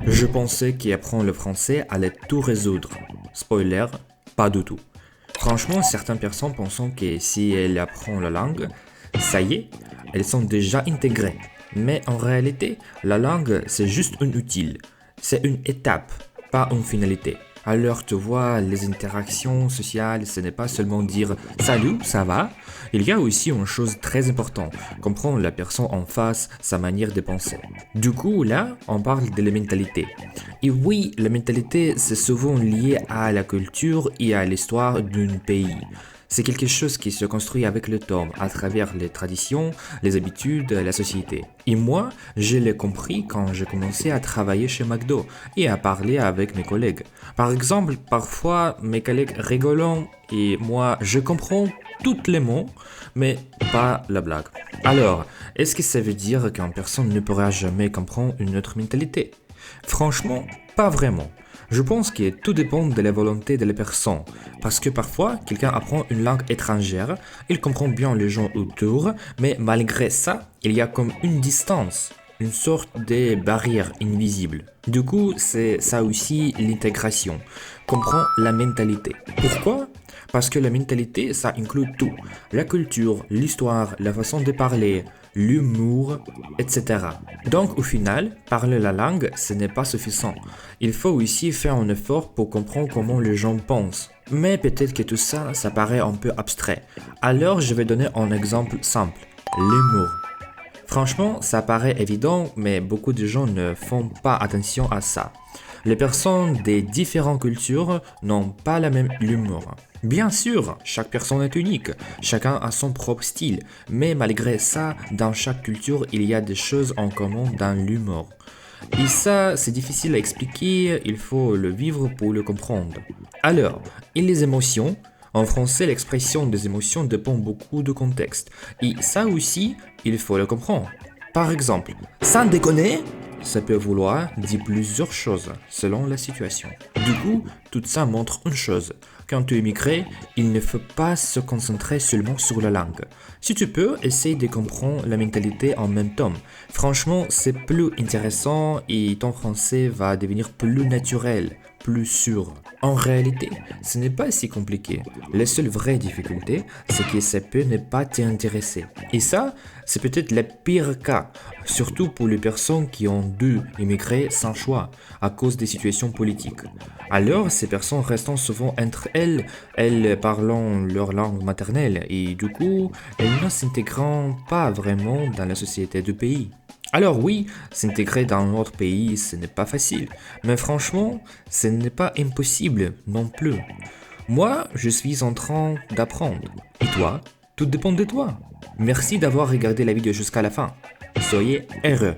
Je pensais qu'apprendre le français allait tout résoudre. Spoiler, pas du tout. Franchement, certaines personnes pensent que si elles apprennent la langue, ça y est, elles sont déjà intégrées. Mais en réalité, la langue, c'est juste un outil. C'est une étape, pas une finalité. Alors tu vois, les interactions sociales, ce n'est pas seulement dire salut, ça va. Il y a aussi une chose très importante, comprendre la personne en face, sa manière de penser. Du coup, là, on parle de la mentalité. Et oui, la mentalité, c'est souvent lié à la culture et à l'histoire d'un pays. C'est quelque chose qui se construit avec le temps, à travers les traditions, les habitudes, la société. Et moi, je l'ai compris quand j'ai commencé à travailler chez McDo et à parler avec mes collègues. Par exemple, parfois, mes collègues rigolent et moi, je comprends tous les mots, mais pas la blague. Alors, est-ce que ça veut dire qu'une personne ne pourra jamais comprendre une autre mentalité? Franchement, pas vraiment. Je pense que tout dépend de la volonté de la personne. Parce que parfois, quelqu'un apprend une langue étrangère, il comprend bien les gens autour, mais malgré ça, il y a comme une distance, une sorte de barrière invisible. Du coup, c'est ça aussi l'intégration. Comprend la mentalité. Pourquoi? Parce que la mentalité, ça inclut tout. La culture, l'histoire, la façon de parler, l'humour, etc. Donc au final, parler la langue, ce n'est pas suffisant. Il faut aussi faire un effort pour comprendre comment les gens pensent. Mais peut-être que tout ça, ça paraît un peu abstrait. Alors je vais donner un exemple simple. L'humour. Franchement, ça paraît évident, mais beaucoup de gens ne font pas attention à ça. Les personnes des différentes cultures n'ont pas la même humour. Bien sûr, chaque personne est unique, chacun a son propre style, mais malgré ça, dans chaque culture, il y a des choses en commun dans l'humour. Et ça, c'est difficile à expliquer, il faut le vivre pour le comprendre. Alors, et les émotions? En français, l'expression des émotions dépend beaucoup du contexte. Et ça aussi, il faut le comprendre. Par exemple, sans déconner, ça peut vouloir dire plusieurs choses selon la situation. Du coup, tout ça montre une chose. Quand tu es immigré, il ne faut pas se concentrer seulement sur la langue. Si tu peux, essaye de comprendre la mentalité en même temps. Franchement, c'est plus intéressant et ton français va devenir plus naturel, plus sûr. En réalité, ce n'est pas si compliqué. La seule vraie difficulté, c'est que ça peut ne pas t'intéresser. Et ça, c'est peut-être le pire cas, surtout pour les personnes qui ont dû immigrer sans choix à cause des situations politiques. Alors, ces personnes restent souvent entre elles parlant leur langue maternelle et du coup, elles ne s'intégrent pas vraiment dans la société du pays. Alors oui, s'intégrer dans notre pays, ce n'est pas facile, mais franchement, ce n'est pas impossible non plus. Moi, je suis en train d'apprendre. Et toi? Tout dépend de toi. Merci d'avoir regardé la vidéo jusqu'à la fin. Soyez heureux.